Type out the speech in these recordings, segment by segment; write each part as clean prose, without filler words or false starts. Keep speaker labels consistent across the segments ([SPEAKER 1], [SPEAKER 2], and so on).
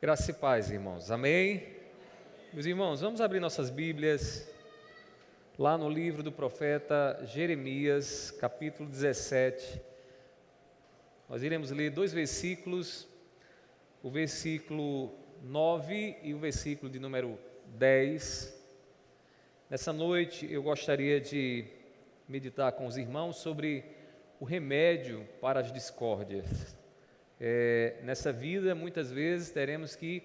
[SPEAKER 1] Graça e paz, irmãos. Amém? Meus irmãos, vamos abrir nossas Bíblias lá no livro do profeta Jeremias, capítulo 17. Nós iremos ler dois versículos, o versículo 9 e o versículo de número 10. Nessa noite eu gostaria de meditar com os irmãos sobre o remédio para as discórdias. Nessa vida, muitas vezes, teremos que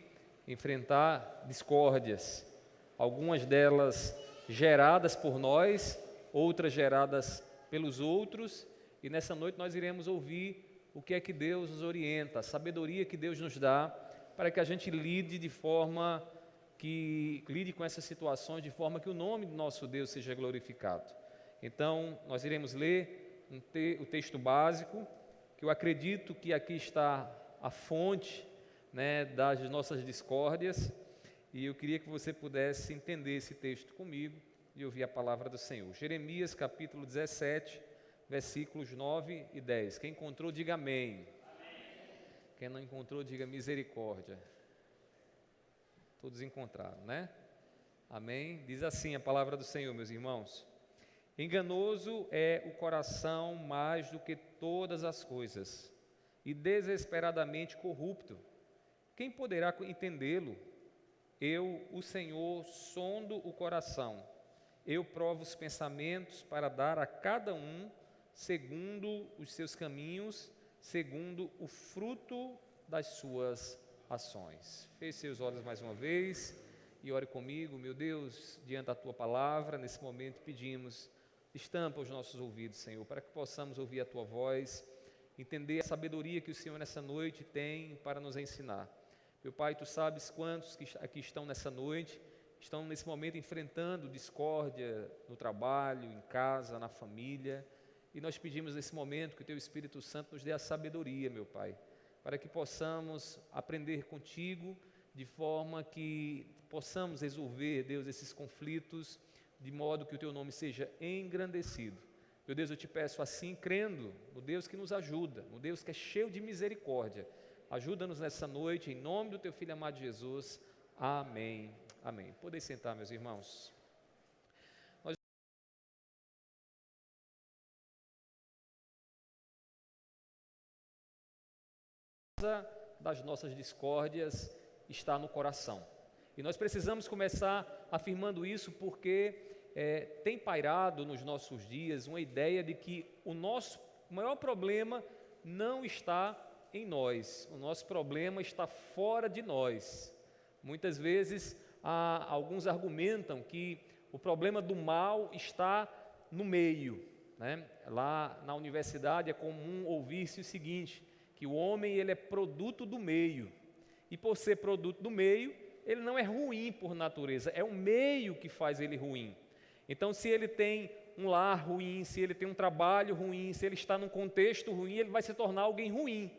[SPEAKER 1] enfrentar discórdias, algumas delas geradas por nós, outras geradas pelos outros, e nessa noite nós iremos ouvir o que é que Deus nos orienta, a sabedoria que Deus nos dá, para que a gente lide com essas situações de forma que o nome do nosso Deus seja glorificado. Então, nós iremos ler o texto básico, que eu acredito que aqui está a fonte, das nossas discórdias, e eu queria que você pudesse entender esse texto comigo e ouvir a palavra do Senhor. Jeremias capítulo 17, versículos 9 e 10. Quem encontrou, diga amém. Quem não encontrou, diga misericórdia. Todos encontraram, né? Amém? Diz assim a palavra do Senhor, meus irmãos. Enganoso é o coração mais do que todas as coisas, e desesperadamente corrupto. Quem poderá entendê-lo? Eu, o Senhor, sondo o coração. Eu provo os pensamentos para dar a cada um segundo os seus caminhos, segundo o fruto das suas ações. Feche seus olhos mais uma vez e ore comigo. Meu Deus, diante da Tua palavra, nesse momento pedimos, estampa os nossos ouvidos, Senhor, para que possamos ouvir a Tua voz, entender a sabedoria que o Senhor nessa noite tem para nos ensinar. Meu Pai, Tu sabes quantos que aqui estão nessa noite, estão nesse momento enfrentando discórdia no trabalho, em casa, na família, e nós pedimos nesse momento que o Teu Espírito Santo nos dê a sabedoria, meu Pai, para que possamos aprender contigo, de forma que possamos resolver, Deus, esses conflitos, de modo que o Teu nome seja engrandecido. Meu Deus, eu Te peço assim, crendo no Deus que nos ajuda, no Deus que é cheio de misericórdia. Ajuda-nos nessa noite, em nome do Teu Filho amado Jesus. Amém. Amém. Podem sentar, meus irmãos. Das nossas discórdias está no coração. E nós precisamos começar afirmando isso porque tem pairado nos nossos dias uma ideia de que o nosso maior problema não está em nós, o nosso problema está fora de nós. Muitas vezes alguns argumentam que o problema do mal está no meio, né? Lá na universidade é comum ouvir-se o seguinte, que o homem ele é produto do meio, e por ser produto do meio, ele não é ruim por natureza, é o meio que faz ele ruim. Então, se ele tem um lar ruim, se ele tem um trabalho ruim, se ele está num contexto ruim, ele vai se tornar alguém ruim.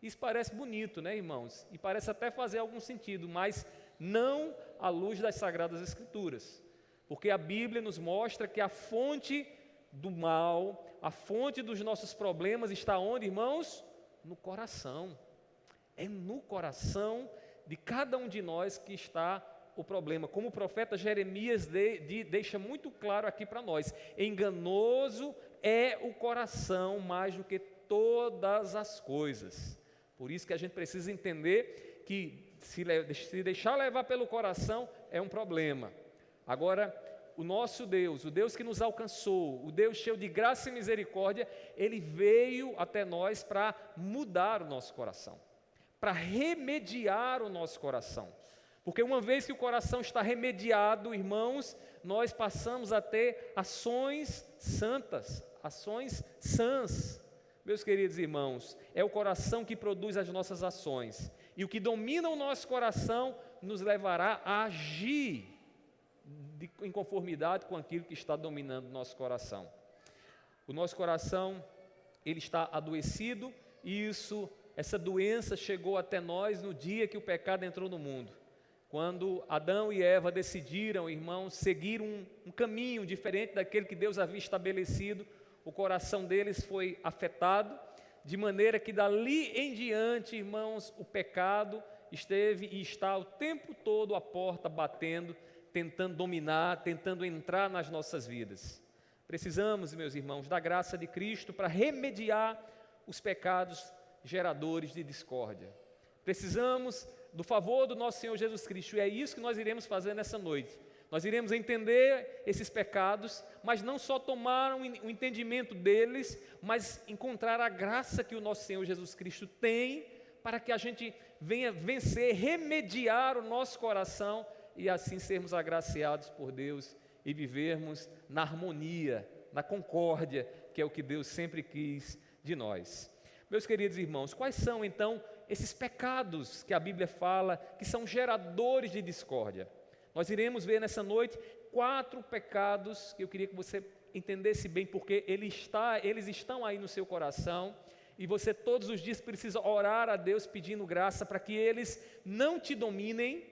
[SPEAKER 1] Isso parece bonito, né, irmãos? E parece até fazer algum sentido, mas não à luz das Sagradas Escrituras. Porque a Bíblia nos mostra que a fonte do mal, a fonte dos nossos problemas está onde, irmãos? No coração. É no coração de cada um de nós que está o problema. Como o profeta Jeremias deixa muito claro aqui para nós, enganoso é o coração mais do que todas as coisas. Por isso que a gente precisa entender que se deixar levar pelo coração é um problema. Agora, o nosso Deus, o Deus que nos alcançou, o Deus cheio de graça e misericórdia, Ele veio até nós para mudar o nosso coração, para remediar o nosso coração. Porque uma vez que o coração está remediado, irmãos, nós passamos a ter ações santas, ações sãs. Meus queridos irmãos, é o coração que produz as nossas ações. E o que domina o nosso coração nos levará a agir em conformidade com aquilo que está dominando o nosso coração. O nosso coração, ele está adoecido e essa doença chegou até nós no dia que o pecado entrou no mundo. Quando Adão e Eva decidiram, irmãos, seguir um caminho diferente daquele que Deus havia estabelecido, o coração deles foi afetado, de maneira que dali em diante, irmãos, o pecado, esteve e está o tempo todo à porta batendo, tentando dominar, tentando entrar nas nossas vidas. Precisamos, meus irmãos, da graça de Cristo para remediar os pecados geradores de discórdia. Precisamos do favor do nosso Senhor Jesus Cristo, e é isso que nós iremos fazer nessa noite. Nós iremos entender esses pecados, mas não só tomar o entendimento deles, mas encontrar a graça que o nosso Senhor Jesus Cristo tem para que a gente venha vencer, remediar o nosso coração e assim sermos agraciados por Deus e vivermos na harmonia, na concórdia, que é o que Deus sempre quis de nós. Meus queridos irmãos, quais são então esses pecados que a Bíblia fala que são geradores de discórdia? Nós iremos ver nessa noite 4 pecados que eu queria que você entendesse bem, porque eles estão aí no seu coração, e você todos os dias precisa orar a Deus pedindo graça para que eles não te dominem,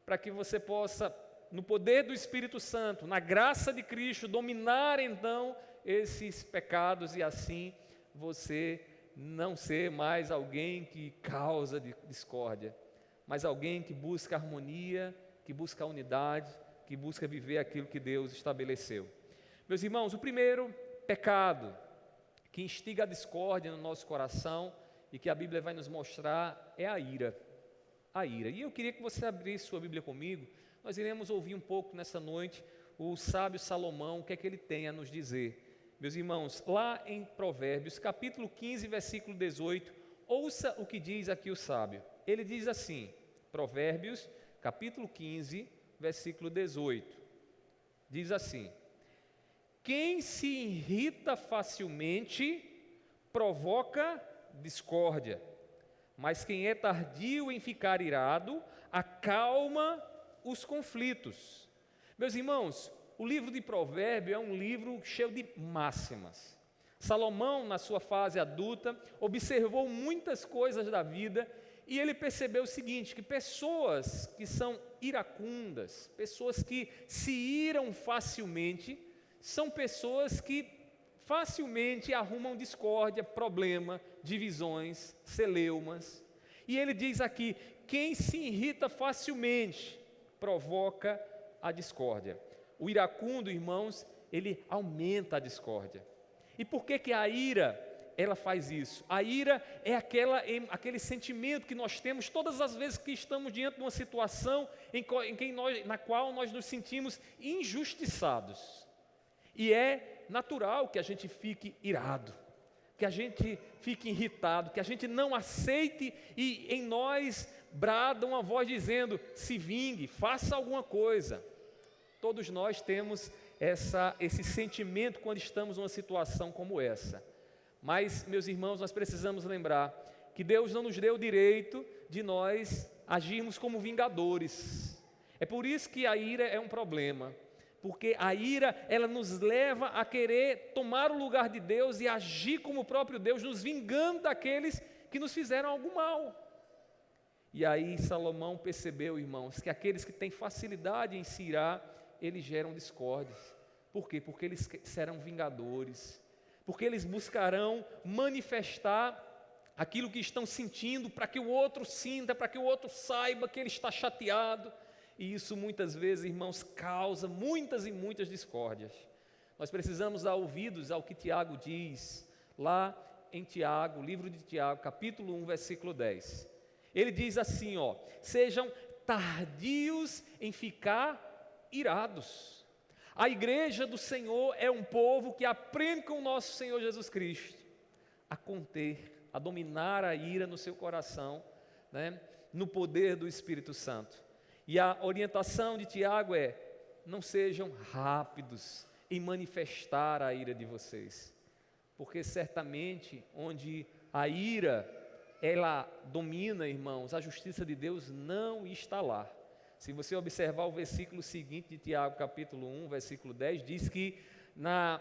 [SPEAKER 1] para que você possa, no poder do Espírito Santo, na graça de Cristo, dominar então esses pecados e assim você não ser mais alguém que causa discórdia, mas alguém que busca harmonia, que busca unidade, que busca viver aquilo que Deus estabeleceu. Meus irmãos, o primeiro pecado que instiga a discórdia no nosso coração e que a Bíblia vai nos mostrar é a ira. A ira. E eu queria que você abrisse sua Bíblia comigo. Nós iremos ouvir um pouco nessa noite o sábio Salomão, o que é que ele tem a nos dizer. Meus irmãos, lá em Provérbios, capítulo 15, versículo 18, ouça o que diz aqui o sábio. Ele diz assim, Provérbios, capítulo 15, versículo 18, diz assim: quem se irrita facilmente provoca discórdia, mas quem é tardio em ficar irado acalma os conflitos. Meus irmãos, o livro de Provérbios é um livro cheio de máximas. Salomão, na sua fase adulta, observou muitas coisas da vida e ele percebeu o seguinte, que pessoas que são iracundas, pessoas que se iram facilmente, são pessoas que facilmente arrumam discórdia, problema, divisões, celeumas. E ele diz aqui, quem se irrita facilmente provoca a discórdia. O iracundo, irmãos, ele aumenta a discórdia. E por que a ira, ela faz isso? A ira é aquele sentimento que nós temos todas as vezes que estamos diante de uma situação na qual nós nos sentimos injustiçados. E é natural que a gente fique irado, que a gente fique irritado, que a gente não aceite e em nós brada uma voz dizendo, se vingue, faça alguma coisa. Todos nós temos esse sentimento quando estamos numa situação como essa. Mas, meus irmãos, nós precisamos lembrar que Deus não nos deu o direito de nós agirmos como vingadores. É por isso que a ira é um problema, porque a ira, ela nos leva a querer tomar o lugar de Deus e agir como o próprio Deus, nos vingando daqueles que nos fizeram algo mal. E aí Salomão percebeu, irmãos, que aqueles que têm facilidade em se irar, eles geram discórdias. Por quê? Porque eles serão vingadores, porque eles buscarão manifestar aquilo que estão sentindo, para que o outro sinta, para que o outro saiba que ele está chateado, e isso muitas vezes, irmãos, causa muitas e muitas discórdias. Nós precisamos dar ouvidos ao que Tiago diz, lá em Tiago, livro de Tiago, capítulo 1, versículo 10. Ele diz assim, sejam tardios em ficar irados. A igreja do Senhor é um povo que aprende com o nosso Senhor Jesus Cristo a conter, a dominar a ira no seu coração, né, no poder do Espírito Santo. E a orientação de Tiago é, não sejam rápidos em manifestar a ira de vocês, porque certamente onde a ira, ela domina, irmãos, a justiça de Deus não está lá. Se você observar o versículo seguinte de Tiago, capítulo 1, versículo 10, diz que na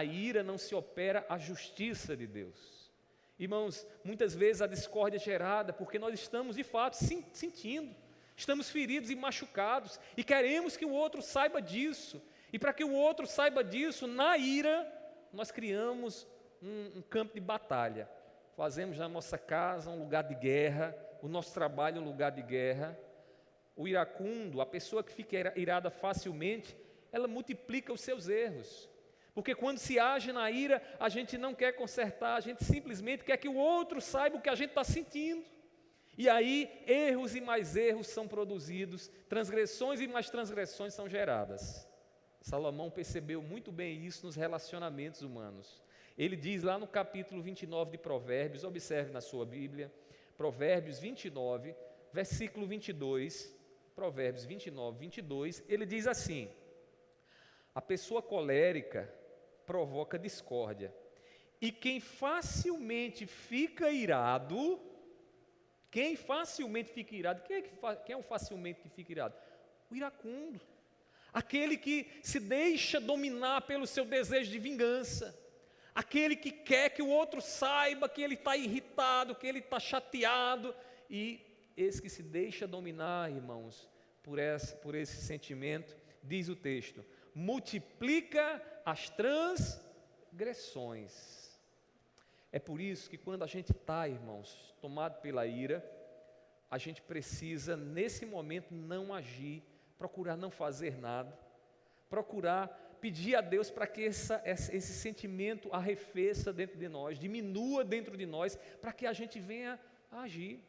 [SPEAKER 1] ira não se opera a justiça de Deus. Irmãos, muitas vezes a discórdia é gerada porque nós estamos de fato sentindo, estamos feridos e machucados e queremos que o outro saiba disso. E para que o outro saiba disso, na ira, nós criamos um campo de batalha. Fazemos na nossa casa um lugar de guerra, o nosso trabalho é um lugar de guerra. O iracundo, a pessoa que fica irada facilmente, ela multiplica os seus erros. Porque quando se age na ira, a gente não quer consertar, a gente simplesmente quer que o outro saiba o que a gente está sentindo. E aí, erros e mais erros são produzidos, transgressões e mais transgressões são geradas. Salomão percebeu muito bem isso nos relacionamentos humanos. Ele diz lá no capítulo 29 de Provérbios, observe na sua Bíblia, Provérbios 29, versículo 22, Provérbios 29, 22, ele diz assim: a pessoa colérica provoca discórdia, e quem facilmente fica irado, quem é o facilmente que fica irado? O iracundo, aquele que se deixa dominar pelo seu desejo de vingança, aquele que quer que o outro saiba que ele está irritado, que ele está chateado, e esse que se deixa dominar, irmãos, por esse sentimento, diz o texto, multiplica as transgressões. É por isso que quando a gente está, irmãos, tomado pela ira, a gente precisa, nesse momento, não agir, procurar não fazer nada, procurar pedir a Deus para que esse sentimento arrefeça dentro de nós, diminua dentro de nós, para que a gente venha a agir.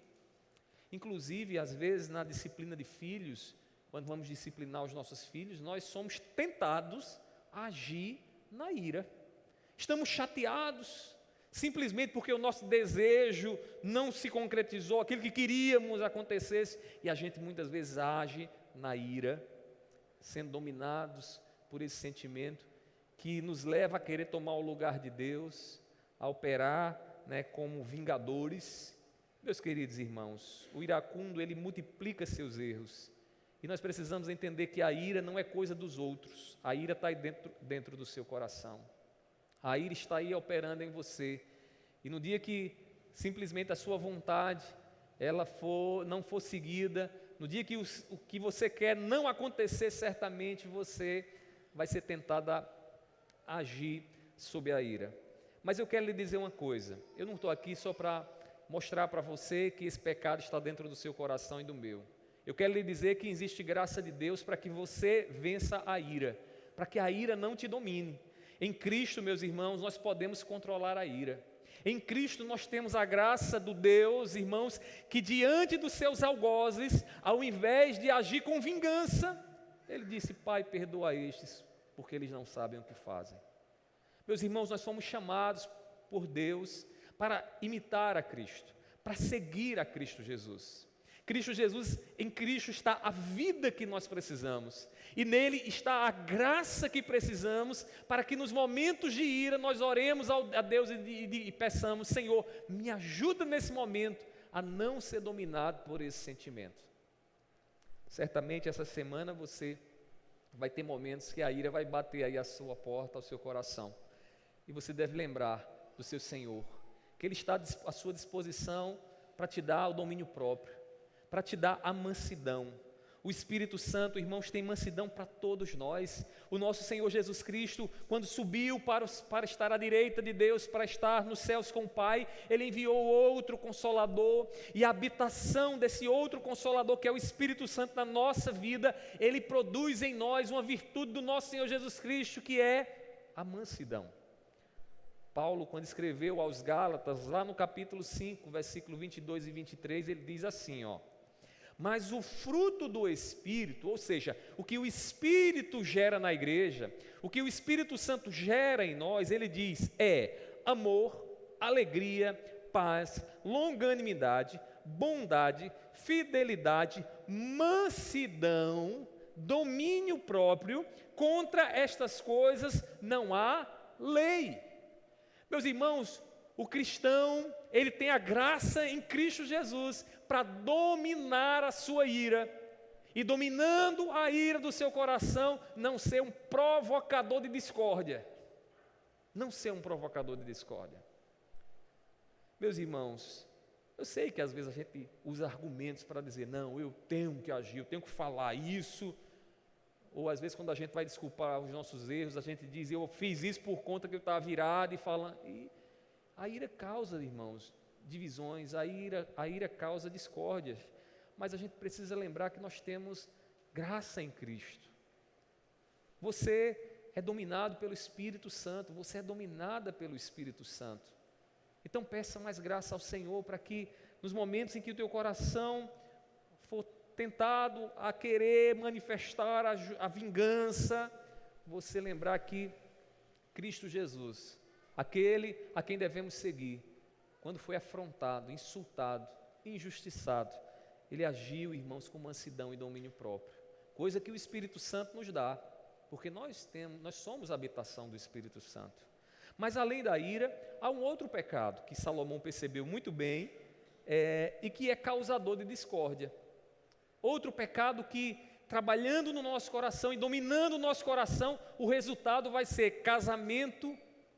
[SPEAKER 1] Inclusive, às vezes, na disciplina de filhos, quando vamos disciplinar os nossos filhos, nós somos tentados a agir na ira. Estamos chateados, simplesmente porque o nosso desejo não se concretizou, aquilo que queríamos acontecesse, e a gente muitas vezes age na ira, sendo dominados por esse sentimento que nos leva a querer tomar o lugar de Deus, a operar, como vingadores. Meus queridos irmãos, o iracundo, ele multiplica seus erros, e nós precisamos entender que a ira não é coisa dos outros, a ira está aí dentro do seu coração, a ira está aí operando em você, e no dia que simplesmente a sua vontade não for seguida, no dia que o que você quer não acontecer, certamente você vai ser tentado a agir sob a ira. Mas eu quero lhe dizer uma coisa, eu não estou aqui só para mostrar para você que esse pecado está dentro do seu coração e do meu. Eu quero lhe dizer que existe graça de Deus para que você vença a ira, para que a ira não te domine. Em Cristo, meus irmãos, nós podemos controlar a ira. Em Cristo nós temos a graça do Deus, irmãos, que diante dos seus algozes, ao invés de agir com vingança, Ele disse: Pai, perdoa estes, porque eles não sabem o que fazem. Meus irmãos, nós fomos chamados por Deus para imitar a Cristo, para seguir a Cristo Jesus. Cristo Jesus, em Cristo está a vida que nós precisamos, e nele está a graça que precisamos, para que nos momentos de ira nós oremos a Deus e peçamos: Senhor, me ajuda nesse momento a não ser dominado por esse sentimento. Certamente essa semana você vai ter momentos que a ira vai bater aí a sua porta, ao seu coração, e você deve lembrar do seu Senhor, que Ele está à sua disposição para te dar o domínio próprio, para te dar a mansidão. O Espírito Santo, irmãos, tem mansidão para todos nós. O nosso Senhor Jesus Cristo, quando subiu para estar à direita de Deus, para estar nos céus com o Pai, Ele enviou outro Consolador, e a habitação desse outro Consolador, que é o Espírito Santo na nossa vida, Ele produz em nós uma virtude do nosso Senhor Jesus Cristo, que é a mansidão. Paulo, quando escreveu aos Gálatas, lá no capítulo 5, versículo 22 e 23, ele diz assim, mas o fruto do Espírito, ou seja, o que o Espírito gera na igreja, o que o Espírito Santo gera em nós, ele diz, é amor, alegria, paz, longanimidade, bondade, fidelidade, mansidão, domínio próprio. Contra estas coisas não há lei. Meus irmãos, o cristão, ele tem a graça em Cristo Jesus para dominar a sua ira, e dominando a ira do seu coração, não ser um provocador de discórdia. Não ser um provocador de discórdia. Meus irmãos, eu sei que às vezes a gente usa argumentos para dizer, não, eu tenho que agir, eu tenho que falar isso. Ou às vezes quando a gente vai desculpar os nossos erros, a gente diz, eu fiz isso por conta que eu estava virado, e a ira causa, irmãos, divisões, a ira causa discórdias, mas a gente precisa lembrar que nós temos graça em Cristo. Você é dominado pelo Espírito Santo, você é dominada pelo Espírito Santo. Então peça mais graça ao Senhor para que nos momentos em que o teu coração for tentado a querer manifestar a vingança, você lembrar que Cristo Jesus, aquele a quem devemos seguir, quando foi afrontado, insultado, injustiçado, ele agiu, irmãos, com mansidão e domínio próprio, coisa que o Espírito Santo nos dá, porque nós somos a habitação do Espírito Santo. Mas além da ira, há um outro pecado que Salomão percebeu muito bem, e que é causador de discórdia. Outro pecado que, trabalhando no nosso coração e dominando o nosso coração, o resultado vai ser casamento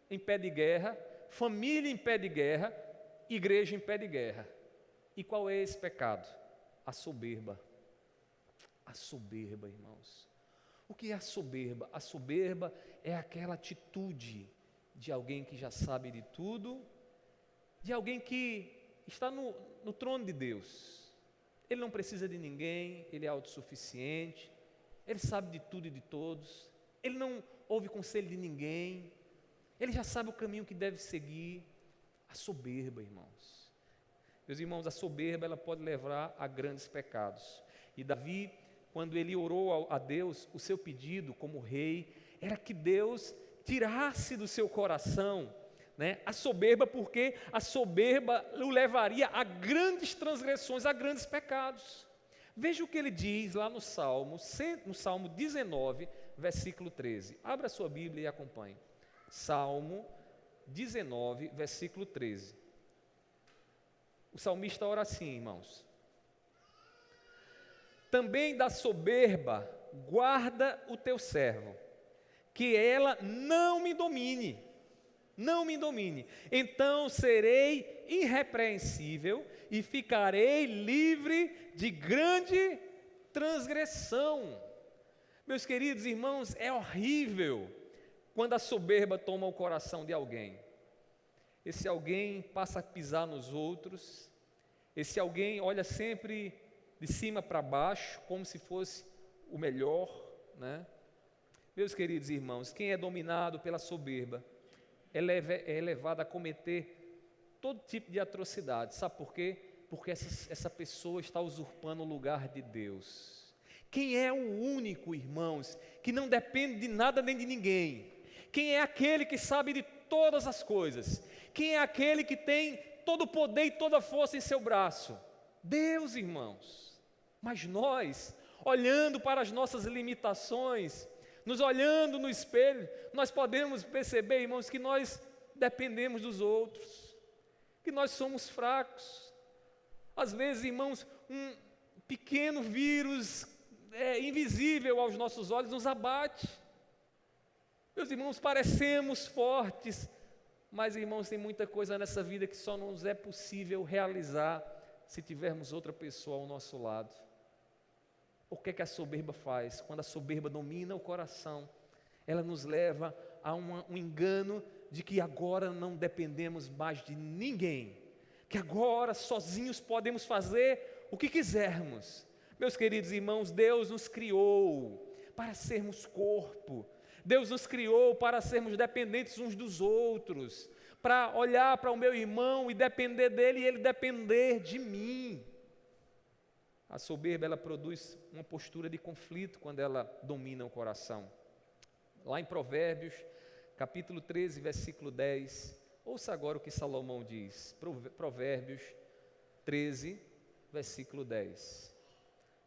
[SPEAKER 1] em pé de guerra, família em pé de guerra, igreja em pé de guerra. E qual é esse pecado? A soberba. A soberba, irmãos. O que é a soberba? A soberba é aquela atitude de alguém que já sabe de tudo, de alguém que está no trono de Deus. Ele não precisa de ninguém, ele é autossuficiente, ele sabe de tudo e de todos, ele não ouve conselho de ninguém, ele já sabe o caminho que deve seguir. A soberba, irmãos. Meus irmãos, a soberba ela pode levar a grandes pecados. E Davi, quando ele orou a Deus, o seu pedido como rei era que Deus tirasse do seu coração, a soberba, porque a soberba o levaria a grandes transgressões, a grandes pecados. Veja o que ele diz lá no Salmo 19, versículo 13. Abra a sua Bíblia e acompanhe. Salmo 19, versículo 13. O salmista ora assim, irmãos: também da soberba guarda o teu servo, que ela não me domine, então serei irrepreensível e ficarei livre de grande transgressão. Meus queridos irmãos, é horrível quando a soberba toma o coração de alguém. Esse alguém passa a pisar nos outros, esse alguém olha sempre de cima para baixo, como se fosse o melhor, Meus queridos irmãos, quem é dominado pela soberba é levado a cometer todo tipo de atrocidade. Sabe por quê? Porque essa pessoa está usurpando o lugar de Deus. Quem é o único, irmãos, que não depende de nada nem de ninguém? Quem é aquele que sabe de todas as coisas? Quem é aquele que tem todo o poder e toda a força em seu braço? Deus, irmãos. Mas nós, olhando para as nossas limitações, nos olhando no espelho, nós podemos perceber, irmãos, que nós dependemos dos outros, que nós somos fracos. Às vezes, irmãos, um pequeno vírus invisível aos nossos olhos nos abate. Meus irmãos, parecemos fortes, mas, irmãos, tem muita coisa nessa vida que só nos é possível realizar se tivermos outra pessoa ao nosso lado. O que é que a soberba faz? Quando a soberba domina o coração, ela nos leva a um engano de que agora não dependemos mais de ninguém, que agora sozinhos podemos fazer o que quisermos. Meus queridos irmãos, Deus nos criou para sermos corpo, Deus nos criou para sermos dependentes uns dos outros, para olhar para o meu irmão e depender dele e ele depender de mim. A soberba, ela produz uma postura de conflito quando ela domina o coração. Lá em Provérbios, capítulo 13, versículo 10, ouça agora o que Salomão diz. Provérbios 13, versículo 10.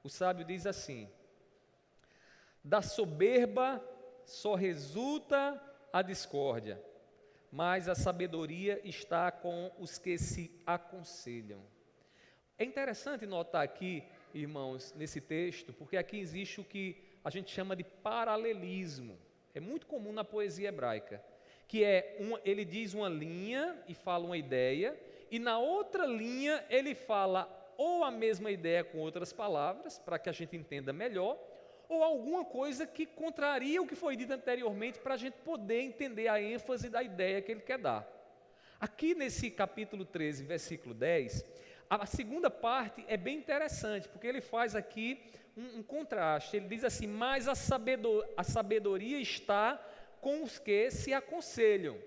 [SPEAKER 1] O sábio diz assim: da soberba só resulta a discórdia, mas a sabedoria está com os que se aconselham. É interessante notar aqui, irmãos, nesse texto, porque aqui existe o que a gente chama de paralelismo. É muito comum na poesia hebraica, que ele diz uma linha e fala uma ideia, e na outra linha ele fala ou a mesma ideia com outras palavras, para que a gente entenda melhor, ou alguma coisa que contraria o que foi dito anteriormente, para a gente poder entender a ênfase da ideia que ele quer dar. Aqui nesse capítulo 13, versículo 10, a segunda parte é bem interessante, porque ele faz aqui um contraste. Ele diz assim: mas a sabedoria está com os que se aconselham.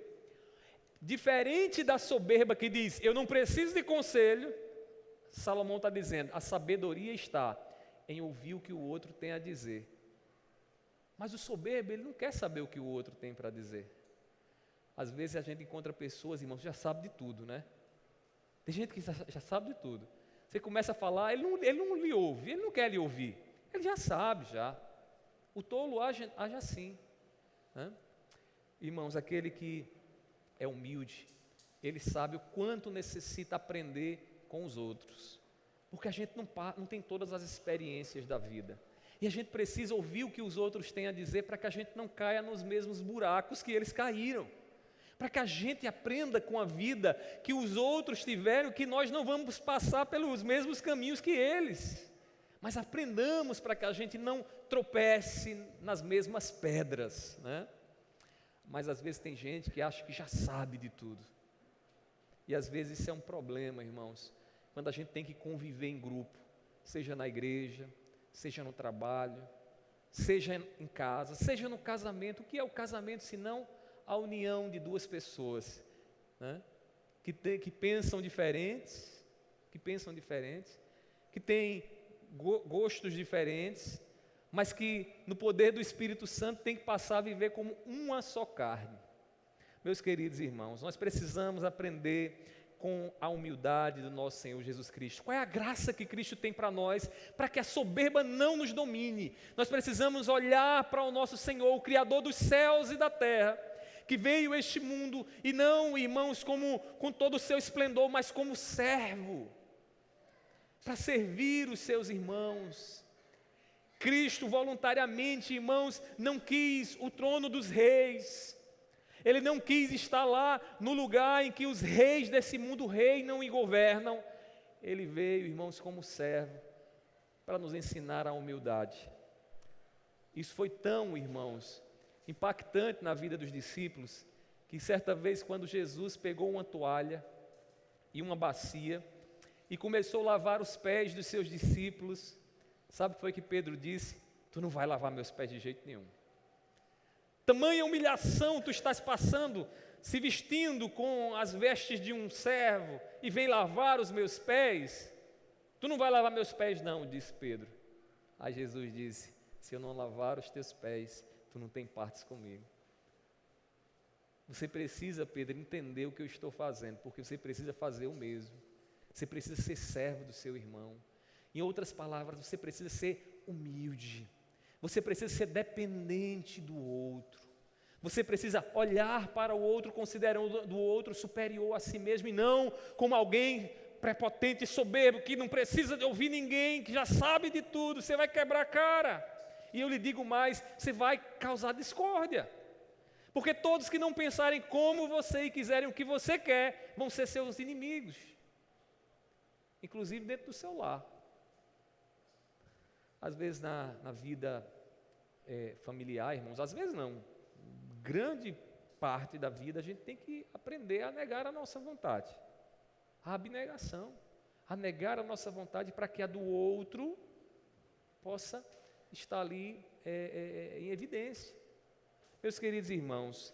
[SPEAKER 1] Diferente da soberba que diz, eu não preciso de conselho, Salomão está dizendo, a sabedoria está em ouvir o que o outro tem a dizer. Mas o soberbo, ele não quer saber o que o outro tem para dizer. Às vezes a gente encontra pessoas, irmãos, que já sabe de tudo, né? Tem gente que já sabe de tudo. Você começa a falar, ele não lhe ouve, ele não quer lhe ouvir. Ele já sabe, já. O tolo age assim, né? Irmãos, aquele que é humilde, ele sabe o quanto necessita aprender com os outros, porque a gente não tem todas as experiências da vida, e a gente precisa ouvir o que os outros têm a dizer, para que a gente não caia nos mesmos buracos que eles caíram, para que a gente aprenda com a vida que os outros tiveram, que nós não vamos passar pelos mesmos caminhos que eles, mas aprendamos para que a gente não tropece nas mesmas pedras, né? Mas às vezes tem gente que acha que já sabe de tudo. E às vezes isso é um problema, irmãos, quando a gente tem que conviver em grupo, seja na igreja, seja no trabalho, seja em casa, seja no casamento. O que é o casamento senão a união de duas pessoas, né? que pensam diferentes, que têm gostos diferentes, mas que no poder do Espírito Santo tem que passar a viver como uma só carne. Meus queridos irmãos, nós precisamos aprender com a humildade do nosso Senhor Jesus Cristo. Qual é a graça que Cristo tem para nós, para que a soberba não nos domine? Nós precisamos olhar para o nosso Senhor, o Criador dos céus e da terra, que veio a este mundo, e não, irmãos, com todo o seu esplendor, mas como servo, para servir os seus irmãos. Cristo voluntariamente, irmãos, não quis o trono dos reis. Ele não quis estar lá no lugar em que os reis desse mundo reinam e governam. Ele veio, irmãos, como servo, para nos ensinar a humildade. Isso foi tão, irmãos, impactante na vida dos discípulos, que certa vez, quando Jesus pegou uma toalha e uma bacia e começou a lavar os pés dos seus discípulos, sabe o que foi que Pedro disse? Tu não vai lavar meus pés de jeito nenhum. Tamanha humilhação tu estás passando, se vestindo com as vestes de um servo, e vem lavar os meus pés? Tu não vai lavar meus pés não, disse Pedro. Aí Jesus disse, se eu não lavar os teus pés, tu não tem partes comigo. Você precisa, Pedro, entender o que eu estou fazendo, porque você precisa fazer o mesmo. Você precisa ser servo do seu irmão. Em outras palavras, você precisa ser humilde. Você precisa ser dependente do outro. Você precisa olhar para o outro, considerando o outro superior a si mesmo, e não como alguém prepotente e soberbo, que não precisa de ouvir ninguém, que já sabe de tudo. Você vai quebrar a cara. E eu lhe digo mais, você vai causar discórdia. Porque todos que não pensarem como você e quiserem o que você quer, vão ser seus inimigos. Inclusive dentro do seu lar. Às vezes na vida familiar, irmãos, às vezes não, grande parte da vida a gente tem que aprender a negar a nossa vontade, a abnegação, a negar a nossa vontade para que a do outro possa estar ali em evidência. Meus queridos irmãos,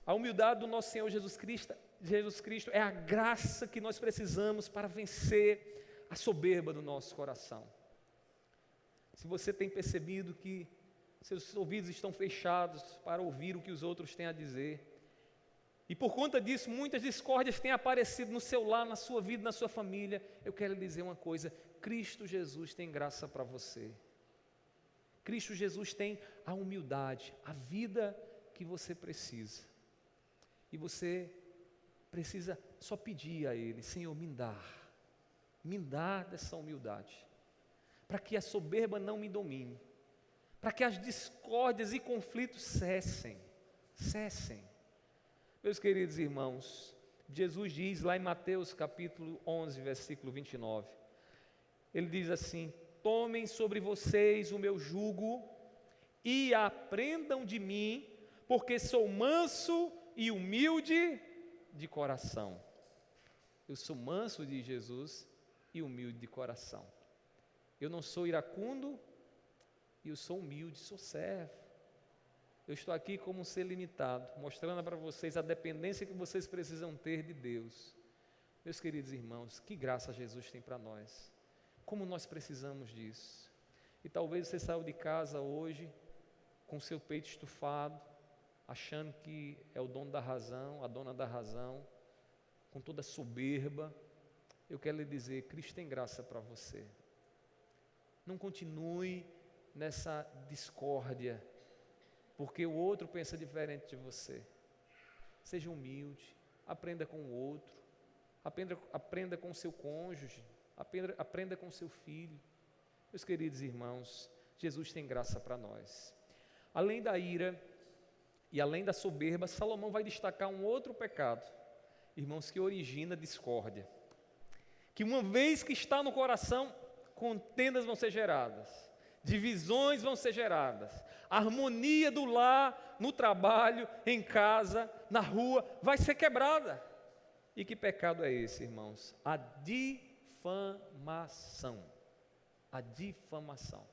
[SPEAKER 1] a humildade do nosso Senhor Jesus Cristo é a graça que nós precisamos para vencer a soberba do nosso coração. Se você tem percebido que seus ouvidos estão fechados para ouvir o que os outros têm a dizer, e por conta disso muitas discórdias têm aparecido no seu lar, na sua vida, na sua família, eu quero lhe dizer uma coisa: Cristo Jesus tem graça para você. Cristo Jesus tem a humildade, a vida que você precisa. E você precisa só pedir a Ele: Senhor, me dá dessa humildade, para que a soberba não me domine, para que as discórdias e conflitos cessem. Meus queridos irmãos, Jesus diz lá em Mateus capítulo 11, versículo 29, Ele diz assim: tomem sobre vocês o meu jugo e aprendam de mim, porque sou manso e humilde de coração. Eu sou manso, diz Jesus, e humilde de coração. Eu não sou iracundo, e eu sou humilde, sou servo. Eu estou aqui como um ser limitado, mostrando para vocês a dependência que vocês precisam ter de Deus. Meus queridos irmãos, que graça Jesus tem para nós. Como nós precisamos disso. E talvez você saiu de casa hoje com seu peito estufado, achando que é o dono da razão, a dona da razão, com toda soberba. Eu quero lhe dizer, Cristo tem graça para você. Não continue nessa discórdia, porque o outro pensa diferente de você. Seja humilde, aprenda com o outro, aprenda com o seu cônjuge, aprenda com o seu filho. Meus queridos irmãos, Jesus tem graça para nós. Além da ira e além da soberba, Salomão vai destacar um outro pecado, irmãos, que origina discórdia. Que uma vez que está no coração, contendas vão ser geradas, divisões vão ser geradas, a harmonia do lar, no trabalho, em casa, na rua, vai ser quebrada. E que pecado é esse, irmãos? A difamação. A difamação.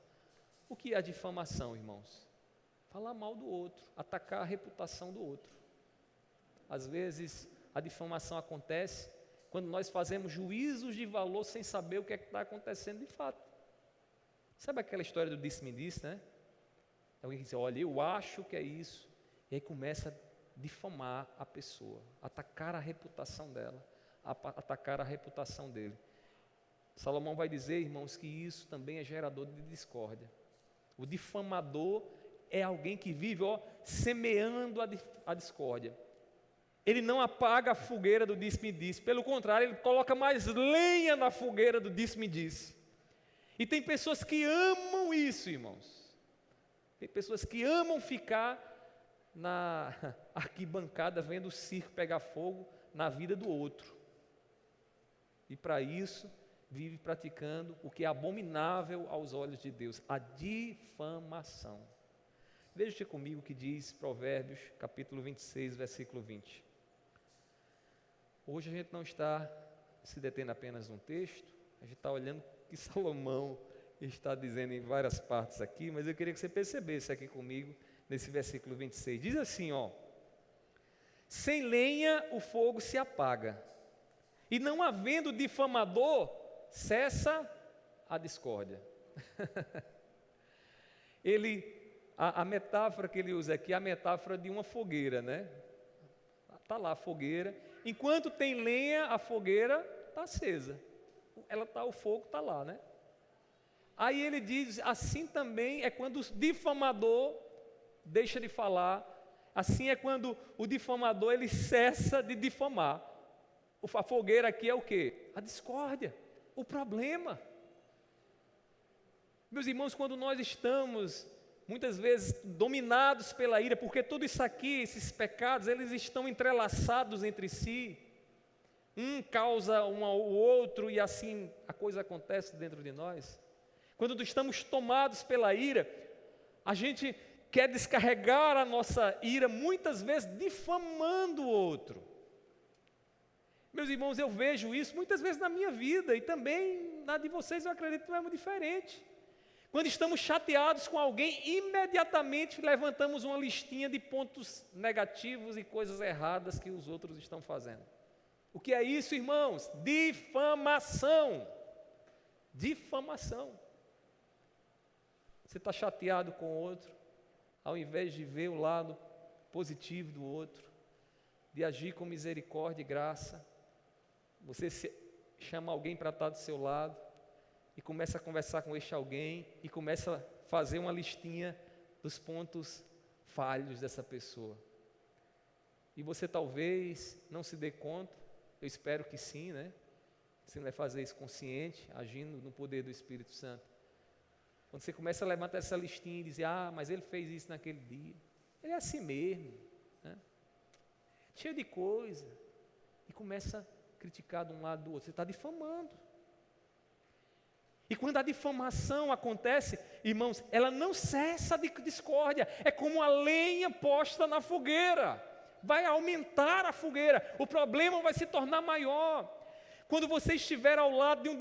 [SPEAKER 1] O que é a difamação, irmãos? Falar mal do outro, atacar a reputação do outro. Às vezes, a difamação acontece quando nós fazemos juízos de valor sem saber o que é que está acontecendo de fato. Sabe aquela história do disse-me-disse, né? Alguém que diz, olha, eu acho que é isso. E aí começa a difamar a pessoa, atacar a reputação dela, atacar a reputação dele. Salomão vai dizer, irmãos, que isso também é gerador de discórdia. O difamador é alguém que vive, semeando a discórdia. Ele não apaga a fogueira do disse-me-disse, pelo contrário, ele coloca mais lenha na fogueira do disse-me-disse. E tem pessoas que amam isso, irmãos. Tem pessoas que amam ficar na arquibancada vendo o circo pegar fogo na vida do outro. E para isso, vive praticando o que é abominável aos olhos de Deus, a difamação. Veja comigo o que diz Provérbios, capítulo 26, versículo 20. Hoje a gente não está se detendo apenas num texto, a gente está olhando o que Salomão está dizendo em várias partes aqui, mas eu queria que você percebesse aqui comigo, nesse versículo 26. Diz assim, sem lenha o fogo se apaga, e não havendo difamador, cessa a discórdia. A metáfora que ele usa aqui é a metáfora de uma fogueira, né? Está lá a fogueira, enquanto tem lenha, a fogueira está acesa, o fogo está lá, né? Aí ele diz, assim também é quando o difamador deixa de falar, assim é quando o difamador ele cessa de difamar. A fogueira aqui é o quê? A discórdia, o problema. Meus irmãos, quando nós estamos muitas vezes dominados pela ira, porque tudo isso aqui, esses pecados, eles estão entrelaçados entre si, um causa um ao outro e assim a coisa acontece dentro de nós. Quando estamos tomados pela ira, a gente quer descarregar a nossa ira, muitas vezes difamando o outro. Meus irmãos, eu vejo isso muitas vezes na minha vida e também na de vocês, eu acredito que não é muito diferente. Quando estamos chateados com alguém, imediatamente levantamos uma listinha de pontos negativos e coisas erradas que os outros estão fazendo. O que é isso, irmãos? Difamação. Difamação. Você está chateado com o outro, ao invés de ver o lado positivo do outro, de agir com misericórdia e graça, você chama alguém para estar do seu lado, e começa a conversar com este alguém, e começa a fazer uma listinha dos pontos falhos dessa pessoa. E você talvez não se dê conta, eu espero que sim, né? Você não vai fazer isso consciente, agindo no poder do Espírito Santo. Quando você começa a levantar essa listinha e dizer, mas ele fez isso naquele dia, ele é assim mesmo, né? Cheio de coisa, e começa a criticar de um lado do outro, você está difamando. E quando a difamação acontece, irmãos, ela não cessa de discórdia, é como a lenha posta na fogueira, vai aumentar a fogueira, o problema vai se tornar maior. Quando você estiver ao lado de um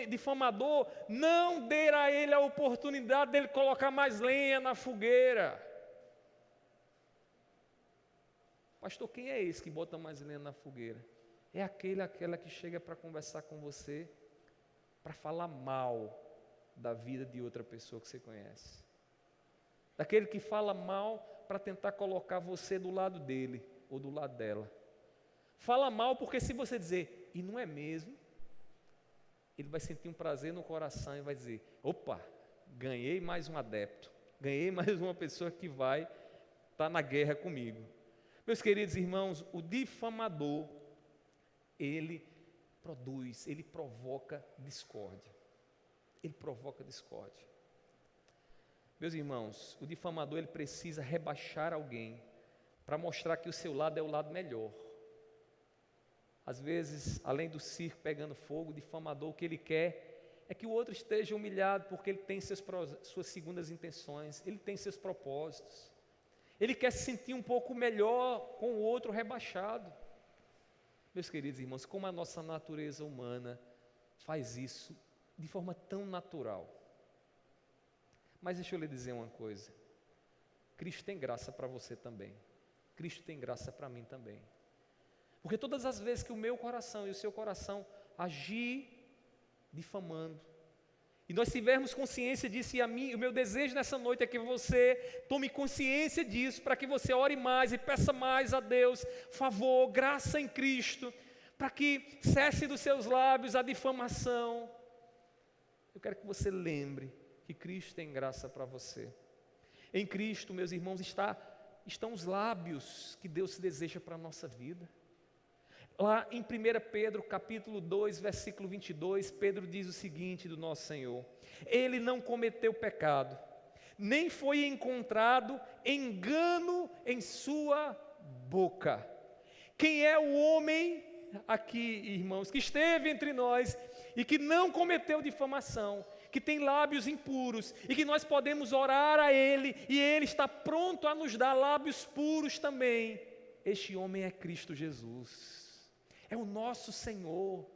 [SPEAKER 1] difamador, não dê a ele a oportunidade dele colocar mais lenha na fogueira. Pastor, quem é esse que bota mais lenha na fogueira? É aquela que chega para conversar com você, para falar mal da vida de outra pessoa que você conhece. Daquele que fala mal para tentar colocar você do lado dele ou do lado dela. Fala mal porque se você dizer, e não é mesmo, ele vai sentir um prazer no coração e vai dizer, opa, ganhei mais um adepto, ganhei mais uma pessoa que vai estar na guerra comigo. Meus queridos irmãos, o difamador, ele produz, ele provoca discórdia. Ele provoca discórdia. Meus irmãos, o difamador ele precisa rebaixar alguém para mostrar que o seu lado é o lado melhor. Às vezes, além do circo pegando fogo, o difamador o que ele quer é que o outro esteja humilhado porque ele tem suas segundas intenções, ele tem seus propósitos. Ele quer se sentir um pouco melhor com o outro rebaixado. Meus queridos irmãos, como a nossa natureza humana faz isso de forma tão natural. Mas deixa eu lhe dizer uma coisa. Cristo tem graça para você também. Cristo tem graça para mim também. Porque todas as vezes que o meu coração e o seu coração agir difamando, e nós tivermos consciência disso, e o meu desejo nessa noite é que você tome consciência disso, para que você ore mais e peça mais a Deus, favor, graça em Cristo, para que cesse dos seus lábios a difamação. Eu quero que você lembre que Cristo tem graça para você. Em Cristo, meus irmãos, estão os lábios que Deus deseja para a nossa vida. Lá em 1 Pedro capítulo 2, versículo 22, Pedro diz o seguinte do nosso Senhor: Ele não cometeu pecado, nem foi encontrado engano em sua boca. Quem é o homem aqui, irmãos, que esteve entre nós e que não cometeu difamação, que tem lábios impuros e que nós podemos orar a Ele e Ele está pronto a nos dar lábios puros também? Este homem é Cristo Jesus. É o nosso Senhor,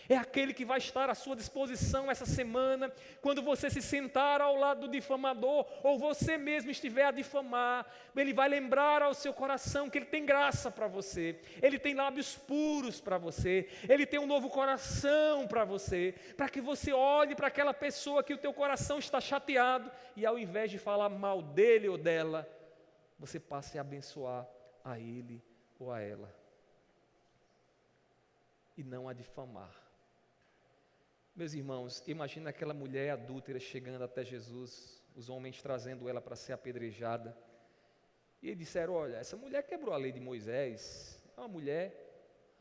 [SPEAKER 1] é aquele que vai estar à sua disposição essa semana, quando você se sentar ao lado do difamador, ou você mesmo estiver a difamar, Ele vai lembrar ao seu coração que Ele tem graça para você, Ele tem lábios puros para você, Ele tem um novo coração para você, para que você olhe para aquela pessoa que o teu coração está chateado, e ao invés de falar mal dele ou dela, você passe a abençoar a ele ou a ela. E não a difamar. Meus irmãos, imagina aquela mulher adúltera chegando até Jesus, os homens trazendo ela para ser apedrejada, e eles disseram: olha, essa mulher quebrou a lei de Moisés, é uma mulher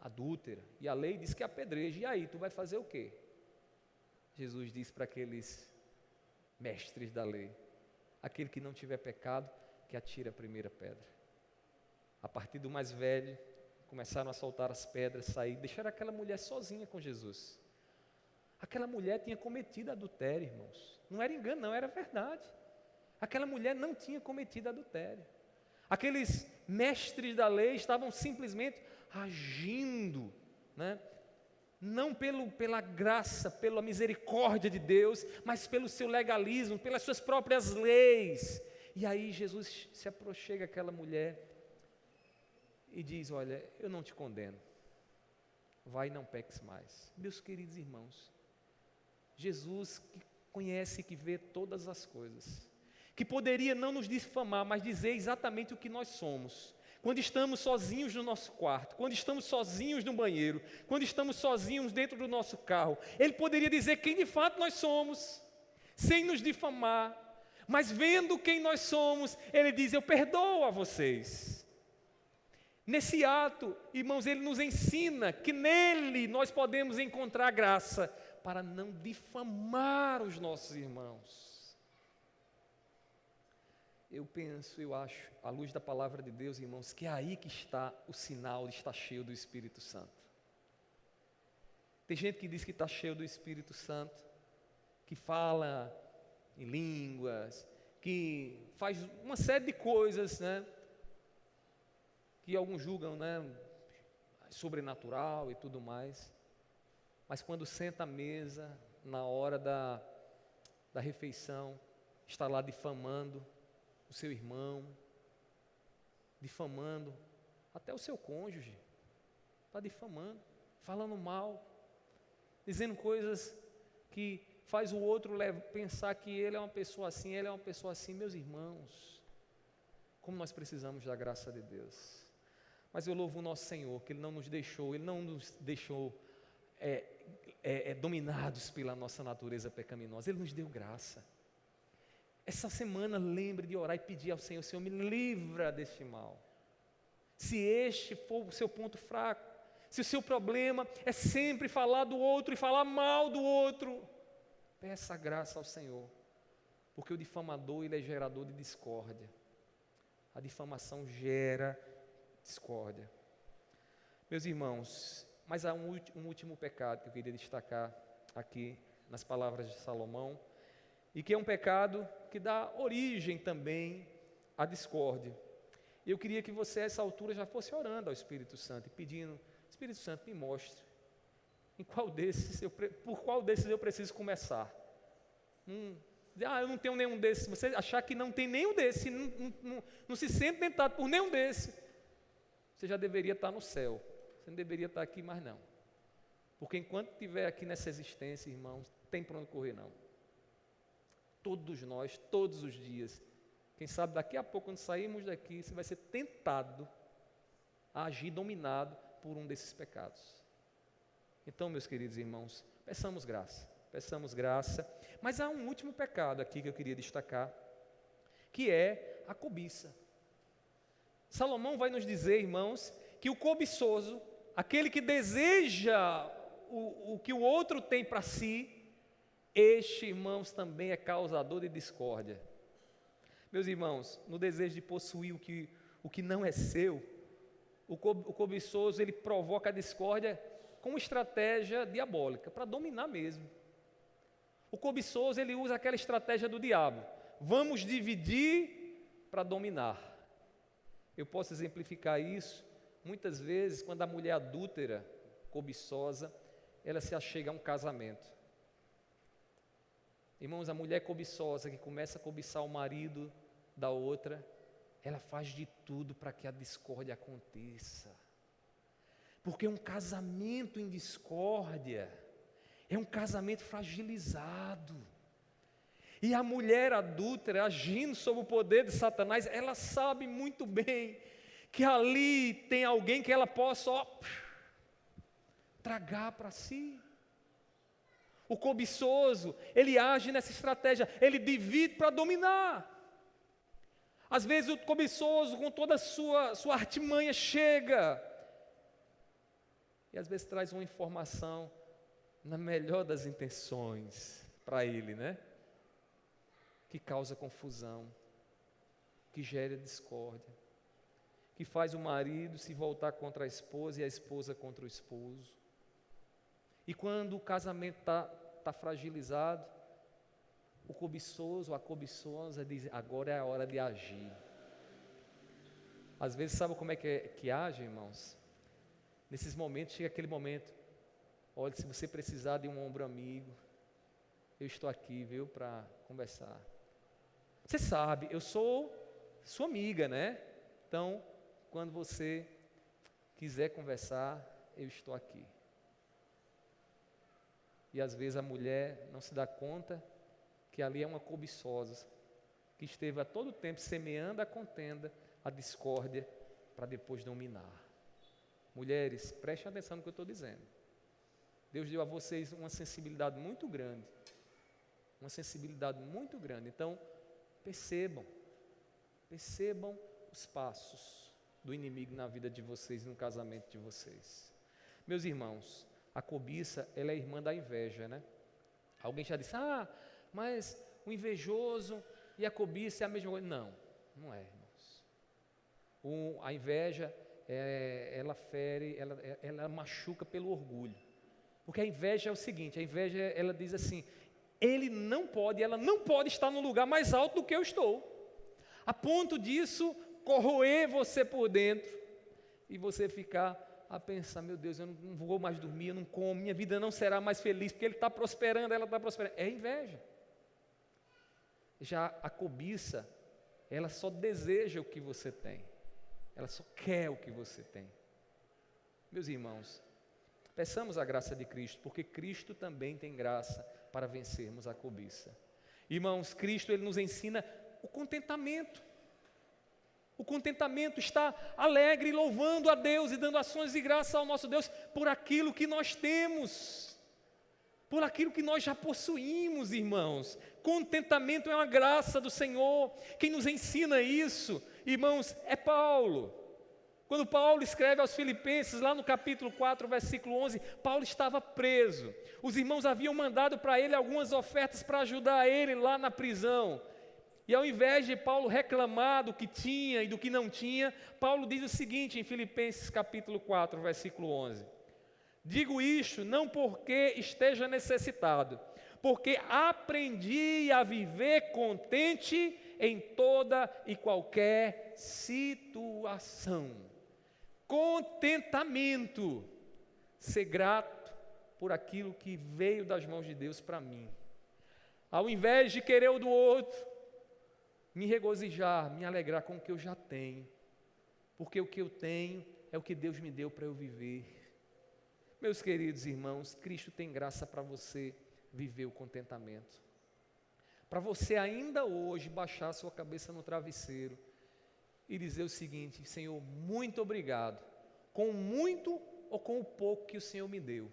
[SPEAKER 1] adúltera, e a lei diz que apedreja, e aí, tu vai fazer o quê? Jesus disse para aqueles mestres da lei: aquele que não tiver pecado, que atire a primeira pedra. A partir do mais velho, começaram a soltar as pedras, sair, deixaram aquela mulher sozinha com Jesus. Aquela mulher tinha cometido adultério, irmãos. Não era engano, não, era verdade. Aquela mulher não tinha cometido adultério. Aqueles mestres da lei estavam simplesmente agindo, né? Não pela graça, pela misericórdia de Deus, mas pelo seu legalismo, pelas suas próprias leis. E aí Jesus se aproxima àquela mulher e diz: olha, eu não te condeno, vai e não peques mais. Meus queridos irmãos, Jesus que conhece, que vê todas as coisas, que poderia não nos difamar, mas dizer exatamente o que nós somos, quando estamos sozinhos no nosso quarto, quando estamos sozinhos no banheiro, quando estamos sozinhos dentro do nosso carro, Ele poderia dizer quem de fato nós somos, sem nos difamar, mas vendo quem nós somos, Ele diz: eu perdoo a vocês. Nesse ato, irmãos, Ele nos ensina que nele nós podemos encontrar graça para não difamar os nossos irmãos. Eu penso, eu acho, à luz da palavra de Deus, irmãos, que é aí que está o sinal de estar cheio do Espírito Santo. Tem gente que diz que está cheio do Espírito Santo, que fala em línguas, que faz uma série de coisas, né? que alguns julgam, né, sobrenatural e tudo mais, mas quando senta à mesa, na hora da refeição, está lá difamando o seu irmão, difamando até o seu cônjuge, está difamando, falando mal, dizendo coisas que faz o outro pensar que ele é uma pessoa assim, ele é uma pessoa assim. Meus irmãos, como nós precisamos da graça de Deus. Mas eu louvo o nosso Senhor, que Ele não nos deixou dominados pela nossa natureza pecaminosa. Ele nos deu graça. Essa semana lembre de orar e pedir ao Senhor: Senhor, me livra deste mal. Se este for o seu ponto fraco, se o seu problema é sempre falar do outro e falar mal do outro, peça graça ao Senhor, porque o difamador, ele é gerador de discórdia. A difamação gera discórdia. Meus irmãos, mas há um último pecado que eu queria destacar aqui nas palavras de Salomão, e que é um pecado que dá origem também à discórdia. Eu queria que você a essa altura já fosse orando ao Espírito Santo e pedindo: Espírito Santo, me mostre por qual desses eu preciso começar. Eu não tenho nenhum desses. Você achar que não tem nenhum desses, não se sente tentado por nenhum desses, você já deveria estar no céu. Você não deveria estar aqui mais não. Porque enquanto estiver aqui nessa existência, irmãos, não tem para onde correr não. Todos nós, todos os dias, quem sabe daqui a pouco, quando sairmos daqui, você vai ser tentado a agir dominado por um desses pecados. Então, meus queridos irmãos, peçamos graça, mas há um último pecado aqui que eu queria destacar, que é a cobiça. Salomão vai nos dizer, irmãos, que o cobiçoso, aquele que deseja o que o outro tem para si, este, irmãos, também é causador de discórdia. Meus irmãos, no desejo de possuir o que não é seu, o cobiçoso, ele provoca a discórdia com estratégia diabólica, para dominar mesmo. O cobiçoso, ele usa aquela estratégia do diabo: vamos dividir para dominar. Eu posso exemplificar isso muitas vezes quando a mulher adúltera, cobiçosa, ela se achega a um casamento. Irmãos, a mulher cobiçosa que começa a cobiçar o marido da outra, ela faz de tudo para que a discórdia aconteça. Porque um casamento em discórdia é um casamento fragilizado. E a mulher adúltera, agindo sob o poder de Satanás, ela sabe muito bem que ali tem alguém que ela possa tragar para si. O cobiçoso, ele age nessa estratégia, ele divide para dominar. Às vezes o cobiçoso, com toda a sua artimanha, chega e às vezes traz uma informação na melhor das intenções para ele, né? Que causa confusão, que gera discórdia, que faz o marido se voltar contra a esposa e a esposa contra o esposo. E quando o casamento está fragilizado, o cobiçoso, a cobiçosa diz: agora é a hora de agir. Às vezes, sabe como é que age, irmãos? Nesses momentos, chega aquele momento: olha, se você precisar de um ombro amigo, eu estou aqui, viu, para conversar. Você sabe, eu sou sua amiga, né? Então, quando você quiser conversar, eu estou aqui. E às vezes a mulher não se dá conta que ali é uma cobiçosa, que esteve a todo tempo semeando a contenda, a discórdia, para depois dominar. Mulheres, prestem atenção no que eu estou dizendo. Deus deu a vocês uma sensibilidade muito grande. Uma sensibilidade muito grande. Então, percebam os passos do inimigo na vida de vocês, no casamento de vocês. Meus irmãos, a cobiça, ela é irmã da inveja, né? Alguém já disse: mas o invejoso e a cobiça é a mesma coisa. Não, não é, irmãos. A inveja, ela fere, ela machuca pelo orgulho. Porque a inveja é o seguinte: a inveja, ela diz assim: ela não pode estar num lugar mais alto do que eu estou, a ponto disso corroer você por dentro, e você ficar a pensar, meu Deus, eu não vou mais dormir, eu não como, minha vida não será mais feliz, porque ele está prosperando, ela está prosperando. É inveja. Já a cobiça, ela só deseja o que você tem, ela só quer o que você tem. Meus irmãos, peçamos a graça de Cristo, porque Cristo também tem graça para vencermos a cobiça. Irmãos, Cristo, Ele nos ensina o contentamento. O contentamento, está alegre, louvando a Deus e dando ações de graça ao nosso Deus por aquilo que nós temos, por aquilo que nós já possuímos, irmãos. Contentamento é uma graça do Senhor. Quem nos ensina isso, irmãos, é Paulo. Quando Paulo escreve aos Filipenses, lá no capítulo 4, versículo 11, Paulo estava preso. Os irmãos haviam mandado para ele algumas ofertas para ajudar ele lá na prisão. E ao invés de Paulo reclamar do que tinha e do que não tinha, Paulo diz o seguinte em Filipenses capítulo 4, versículo 11. Digo isto não porque esteja necessitado, porque aprendi a viver contente em toda e qualquer situação. Contentamento, ser grato por aquilo que veio das mãos de Deus para mim. Ao invés de querer o do outro, me regozijar, me alegrar com o que eu já tenho, porque o que eu tenho é o que Deus me deu para eu viver. Meus queridos irmãos, Cristo tem graça para você viver o contentamento, para você ainda hoje baixar a sua cabeça no travesseiro e dizer o seguinte: Senhor, muito obrigado, com o muito ou com o pouco que o Senhor me deu,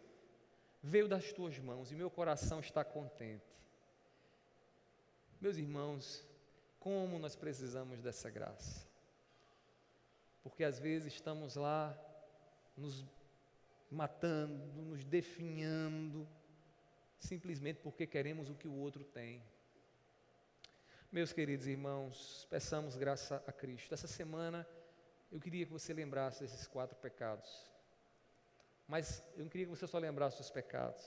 [SPEAKER 1] veio das tuas mãos e meu coração está contente. Meus irmãos, como nós precisamos dessa graça, porque às vezes estamos lá nos matando, nos definhando, simplesmente porque queremos o que o outro tem. Meus queridos irmãos, peçamos graça a Cristo. Essa semana eu queria que você lembrasse desses 4 pecados, mas eu não queria que você só lembrasse dos pecados,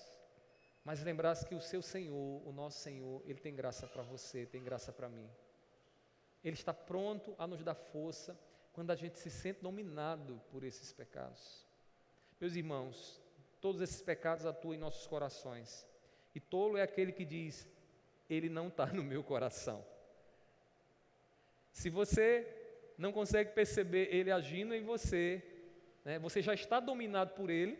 [SPEAKER 1] mas lembrasse que o seu Senhor, o nosso Senhor, Ele tem graça para você, tem graça para mim. Ele está pronto a nos dar força quando a gente se sente dominado por esses pecados. Meus irmãos, todos esses pecados atuam em nossos corações. E tolo é aquele que diz, ele não está no meu coração. Se você não consegue perceber ele agindo em você, né, você já está dominado por ele,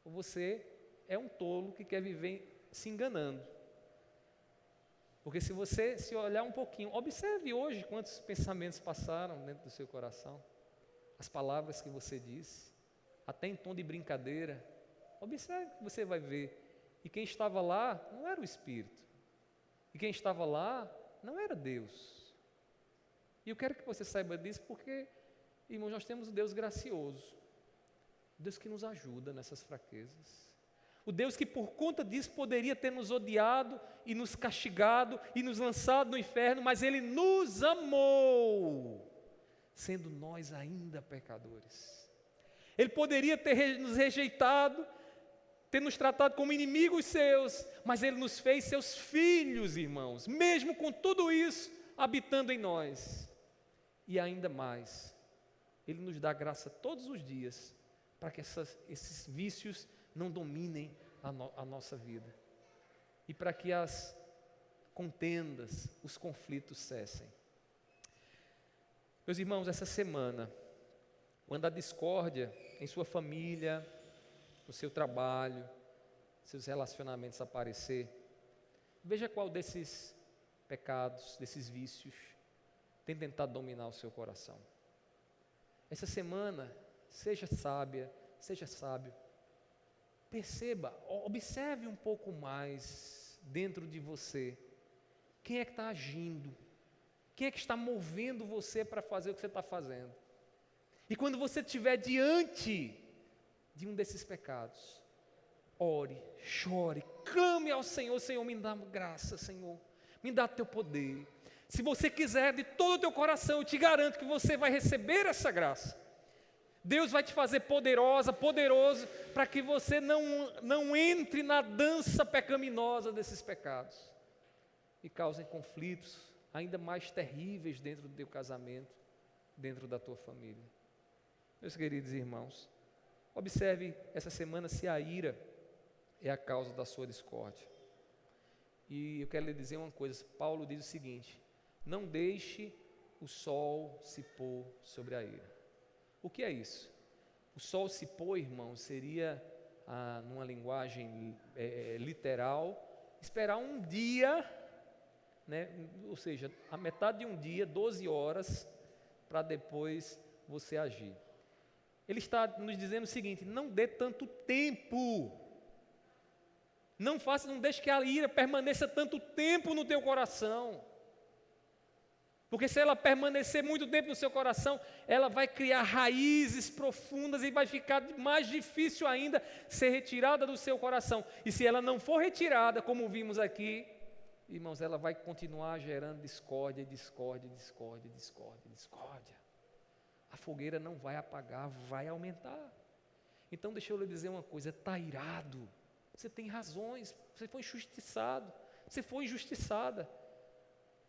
[SPEAKER 1] ou você é um tolo que quer viver se enganando. Porque se você se olhar um pouquinho, observe hoje quantos pensamentos passaram dentro do seu coração, as palavras que você disse, até em tom de brincadeira. Observe que você vai ver. E quem estava lá não era o Espírito. E quem estava lá não era Deus. E eu quero que você saiba disso porque, irmãos, nós temos um Deus gracioso, Deus que nos ajuda nessas fraquezas. O Deus que por conta disso poderia ter nos odiado e nos castigado e nos lançado no inferno, mas Ele nos amou, sendo nós ainda pecadores. Ele poderia ter nos rejeitado, ter nos tratado como inimigos seus, mas Ele nos fez seus filhos, irmãos, mesmo com tudo isso habitando em nós. E ainda mais, Ele nos dá graça todos os dias para que esses vícios não dominem a nossa vida. E para que as contendas, os conflitos cessem. Meus irmãos, essa semana, quando a discórdia em sua família, no seu trabalho, seus relacionamentos aparecer, veja qual desses pecados, desses vícios, tem tentado dominar o seu coração. Essa semana, seja sábia, seja sábio. Perceba, observe um pouco mais dentro de você. Quem é que está agindo? Quem é que está movendo você para fazer o que você está fazendo? E quando você estiver diante de um desses pecados, ore, chore, clame ao Senhor: Senhor, me dá graça, Senhor, me dá teu poder. Se você quiser de todo o teu coração, eu te garanto que você vai receber essa graça. Deus vai te fazer poderoso, para que você não entre na dança pecaminosa desses pecados e causem conflitos ainda mais terríveis dentro do teu casamento, dentro da tua família. Meus queridos irmãos, observe essa semana se a ira é a causa da sua discórdia. E eu quero lhe dizer uma coisa, Paulo diz o seguinte: não deixe o sol se pôr sobre a ira. O que é isso? O sol se pôr, irmão, seria, numa linguagem literal, esperar um dia, né? Ou seja, a metade de um dia, 12 horas, para depois você agir. Ele está nos dizendo o seguinte: não dê tanto tempo. Não deixe que a ira permaneça tanto tempo no teu coração. Porque se ela permanecer muito tempo no seu coração, ela vai criar raízes profundas e vai ficar mais difícil ainda ser retirada do seu coração. E se ela não for retirada, como vimos aqui, irmãos, ela vai continuar gerando discórdia, discórdia, discórdia, discórdia, discórdia. A fogueira não vai apagar, vai aumentar. Então deixa eu lhe dizer uma coisa: está irado. Você tem razões, você foi injustiçado, você foi injustiçada,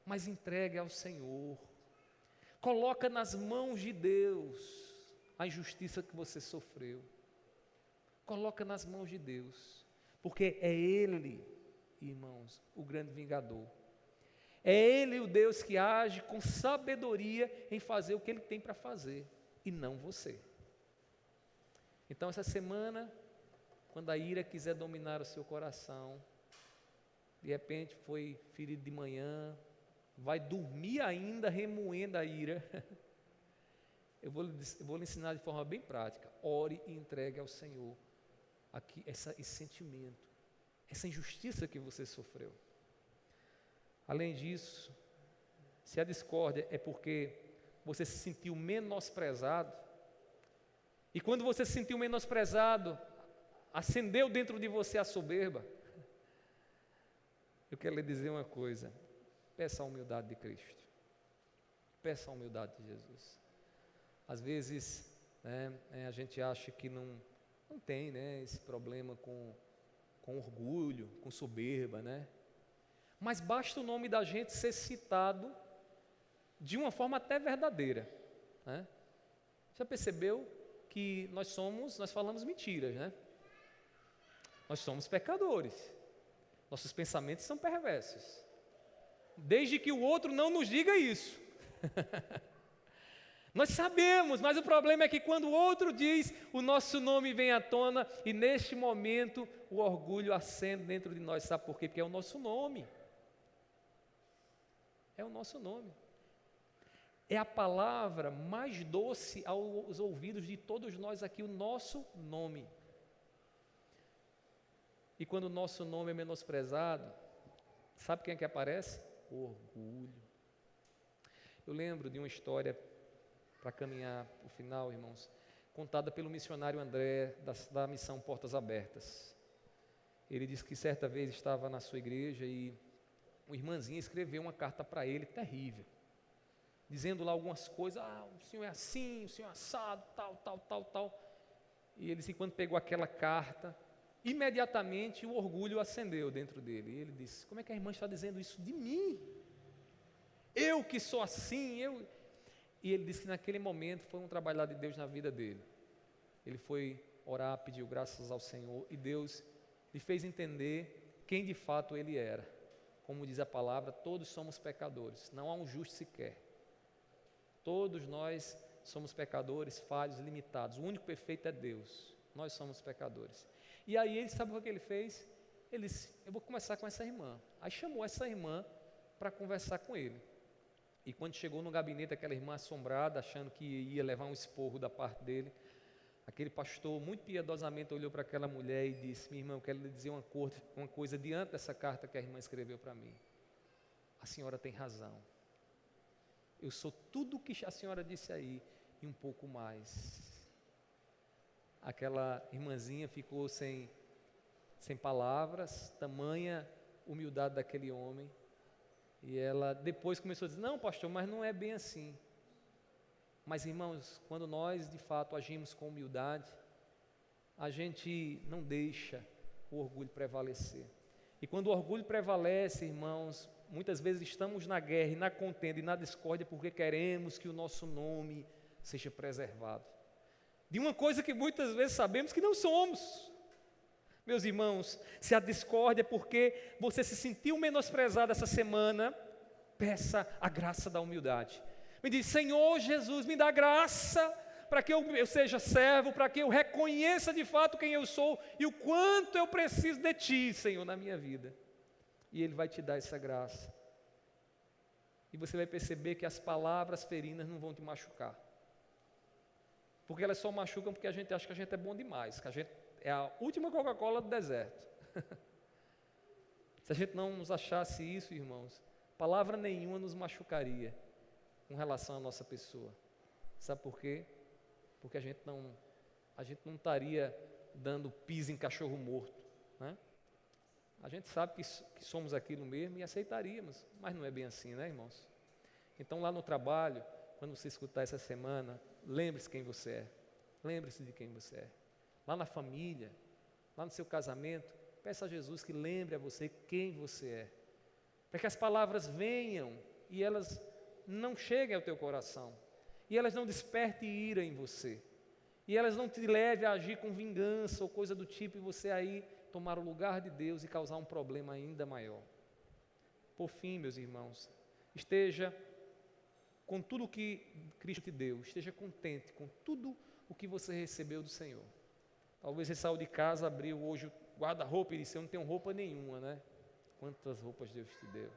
[SPEAKER 1] mas entregue ao Senhor, coloca nas mãos de Deus a injustiça que você sofreu, coloca nas mãos de Deus, porque é Ele, irmãos, o grande vingador, é Ele o Deus que age com sabedoria em fazer o que Ele tem para fazer, e não você. Então essa semana, quando a ira quiser dominar o seu coração, de repente foi ferido de manhã, vai dormir ainda remoendo a ira, eu vou lhe ensinar de forma bem prática: ore e entregue ao Senhor aqui, esse sentimento, essa injustiça que você sofreu. Além disso, se a discórdia é porque você se sentiu menosprezado, e quando você se sentiu menosprezado, acendeu dentro de você a soberba, eu quero lhe dizer uma coisa: peça a humildade de Cristo, peça a humildade de Jesus. Às vezes, a gente acha que não tem, esse problema com orgulho, com soberba, mas basta o nome da gente ser citado de uma forma até verdadeira, Já percebeu que nós falamos mentiras, Nós somos pecadores, nossos pensamentos são perversos, desde que o outro não nos diga isso. Nós sabemos, mas o problema é que quando o outro diz, o nosso nome vem à tona, e neste momento o orgulho acende dentro de nós. Sabe por quê? Porque é o nosso nome. É o nosso nome. É a palavra mais doce aos ouvidos de todos nós aqui, o nosso nome. E quando o nosso nome é menosprezado, sabe quem é que aparece? O orgulho. Eu lembro de uma história, para caminhar para o final, irmãos, contada pelo missionário André, da missão Portas Abertas. Ele disse que certa vez estava na sua igreja e uma irmãzinha escreveu uma carta para ele terrível, dizendo lá algumas coisas: o senhor é assim, o senhor é assado, tal. E ele disse que quando pegou aquela carta, imediatamente o orgulho acendeu dentro dele. E ele disse: como é que a irmã está dizendo isso de mim? Eu que sou assim, E ele disse que naquele momento foi um trabalho de Deus na vida dele. Ele foi orar, pediu graças ao Senhor, e Deus lhe fez entender quem de fato ele era. Como diz a palavra, todos somos pecadores, não há um justo sequer. Todos nós somos pecadores, falhos, limitados. O único perfeito é Deus. Nós somos pecadores. E aí ele sabe o que ele fez? Ele disse: eu vou começar com essa irmã. Aí chamou essa irmã para conversar com ele. E quando chegou no gabinete, aquela irmã assombrada, achando que ia levar um esporro da parte dele, aquele pastor muito piedosamente olhou para aquela mulher e disse: minha irmã, eu quero lhe dizer uma coisa diante dessa carta que a irmã escreveu para mim. A senhora tem razão. Eu sou tudo o que a senhora disse aí e um pouco mais. Aquela irmãzinha ficou sem palavras, tamanha humildade daquele homem. E ela depois começou a dizer: não, pastor, mas não é bem assim. Mas, irmãos, quando nós de fato agimos com humildade, a gente não deixa o orgulho prevalecer. E quando o orgulho prevalece, irmãos, muitas vezes estamos na guerra e na contenda e na discórdia porque queremos que o nosso nome seja preservado. de uma coisa que muitas vezes sabemos que não somos. Meus irmãos, se a discórdia é porque você se sentiu menosprezado essa semana, peça a graça da humildade. Me diz: Senhor Jesus, me dá graça para que eu seja servo, para que eu reconheça de fato quem eu sou e o quanto eu preciso de Ti, Senhor, na minha vida. E Ele vai te dar essa graça. E você vai perceber que as palavras ferinas não vão te machucar. Porque elas só machucam porque a gente acha que a gente é bom demais, que a gente é a última Coca-Cola do deserto. Se a gente não nos achasse isso, irmãos, palavra nenhuma nos machucaria com relação à nossa pessoa. Sabe por quê? Porque a gente não estaria dando piso em cachorro morto, né? A gente sabe que somos aquilo mesmo e aceitaríamos, mas não é bem assim, né, irmãos? Então, lá no trabalho, quando você escutar essa semana, lembre-se quem você é. Lembre-se de quem você é. Lá na família, lá no seu casamento, peça a Jesus que lembre a você quem você é. Para que as palavras venham e elas não cheguem ao teu coração. E elas não despertem ira em você. E elas não te levem a agir com vingança ou coisa do tipo, e você aí tomar o lugar de Deus e causar um problema ainda maior. Por fim, meus irmãos, esteja com tudo o que Cristo te deu, esteja contente com tudo o que você recebeu do Senhor. Talvez você saiu de casa, abriu hoje o guarda-roupa e disse: eu não tenho roupa nenhuma, né? Quantas roupas Deus te deu?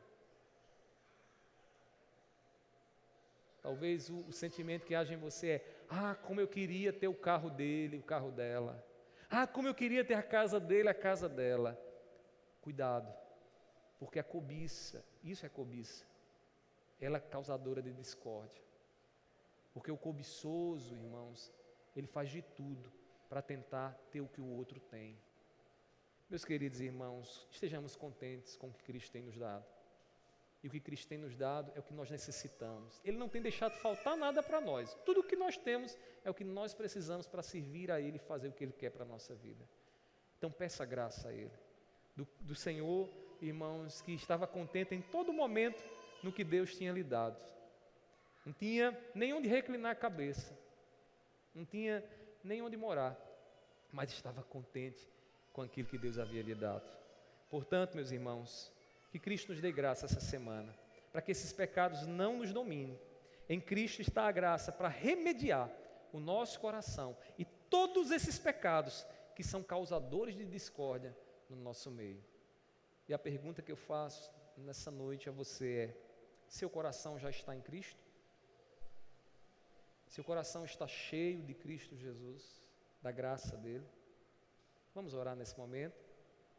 [SPEAKER 1] Talvez o sentimento que haja em você é: ah, como eu queria ter o carro dele, o carro dela. Ah, como eu queria ter a casa dele, a casa dela. Cuidado, porque a cobiça, isso é cobiça, ela é causadora de discórdia. Porque o cobiçoso, irmãos, ele faz de tudo para tentar ter o que o outro tem. Meus queridos irmãos, estejamos contentes com o que Cristo tem nos dado. E o que Cristo tem nos dado é o que nós necessitamos. Ele não tem deixado faltar nada para nós. Tudo o que nós temos é o que nós precisamos para servir a Ele e fazer o que Ele quer para a nossa vida. Então peça graça a Ele. Do Senhor, irmãos, que estava contente em todo momento no que Deus tinha lhe dado. Não tinha nem onde reclinar a cabeça. Não tinha nem onde morar. Mas estava contente com aquilo que Deus havia lhe dado. Portanto, meus irmãos, que Cristo nos dê graça essa semana, para que esses pecados não nos dominem. Em Cristo está a graça para remediar o nosso coração e todos esses pecados que são causadores de discórdia no nosso meio. E a pergunta que eu faço nessa noite a você é: seu coração já está em Cristo? Seu coração está cheio de Cristo Jesus, da graça dele? Vamos orar nesse momento,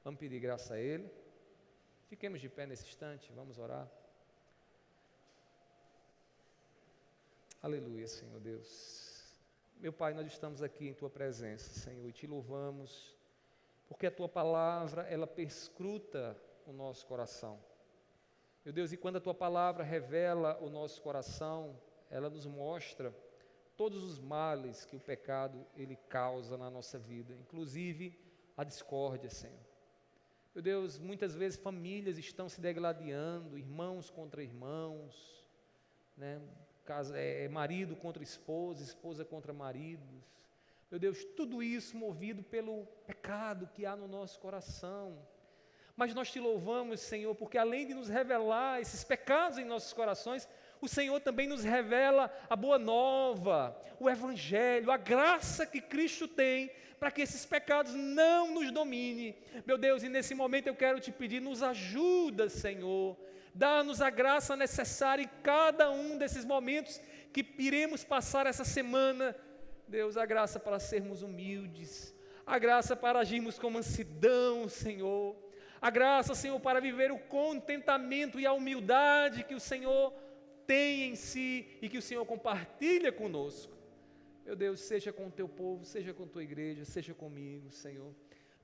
[SPEAKER 1] vamos pedir graça a Ele. Fiquemos de pé nesse instante, vamos orar. Aleluia, Senhor Deus. Meu Pai, nós estamos aqui em Tua presença, Senhor, e Te louvamos, porque a Tua palavra, ela perscruta o nosso coração. Meu Deus, e quando a Tua palavra revela o nosso coração, ela nos mostra todos os males que o pecado, ele causa na nossa vida, inclusive a discórdia, Senhor. Meu Deus, muitas vezes famílias estão se degladiando, irmãos contra irmãos, né? Marido contra esposa, esposa contra maridos. Meu Deus, tudo isso movido pelo pecado que há no nosso coração. Mas nós Te louvamos, Senhor, porque além de nos revelar esses pecados em nossos corações, o Senhor também nos revela a boa nova, o Evangelho, a graça que Cristo tem para que esses pecados não nos dominem. Meu Deus, e nesse momento eu quero Te pedir, nos ajuda, Senhor, dá-nos a graça necessária em cada um desses momentos que iremos passar essa semana. Deus, a graça para sermos humildes, a graça para agirmos com mansidão, Senhor, a graça, Senhor, para viver o contentamento e a humildade que o Senhor tem em si e que o Senhor compartilha conosco. Meu Deus, seja com o Teu povo, seja com a Tua igreja, seja comigo, Senhor.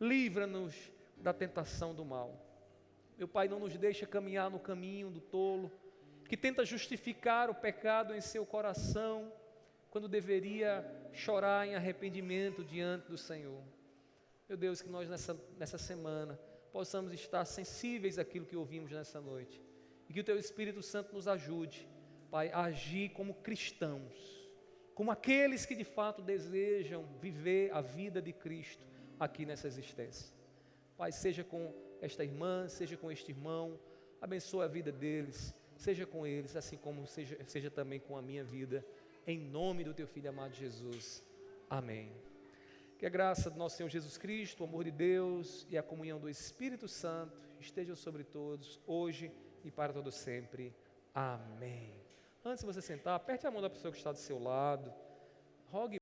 [SPEAKER 1] Livra-nos da tentação do mal. Meu Pai, não nos deixa caminhar no caminho do tolo, que tenta justificar o pecado em seu coração, quando deveria chorar em arrependimento diante do Senhor. Meu Deus, que nós nessa semana possamos estar sensíveis àquilo que ouvimos nessa noite, e que o Teu Espírito Santo nos ajude, Pai, a agir como cristãos, como aqueles que de fato desejam viver a vida de Cristo aqui nessa existência. Pai, seja com esta irmã, seja com este irmão, abençoa a vida deles, seja com eles, assim como seja também com a minha vida, em nome do Teu Filho amado Jesus. Amém. Que a graça do nosso Senhor Jesus Cristo, o amor de Deus e a comunhão do Espírito Santo estejam sobre todos, hoje e para todo sempre. Amém. Antes de você sentar, aperte a mão da pessoa que está do seu lado, rogue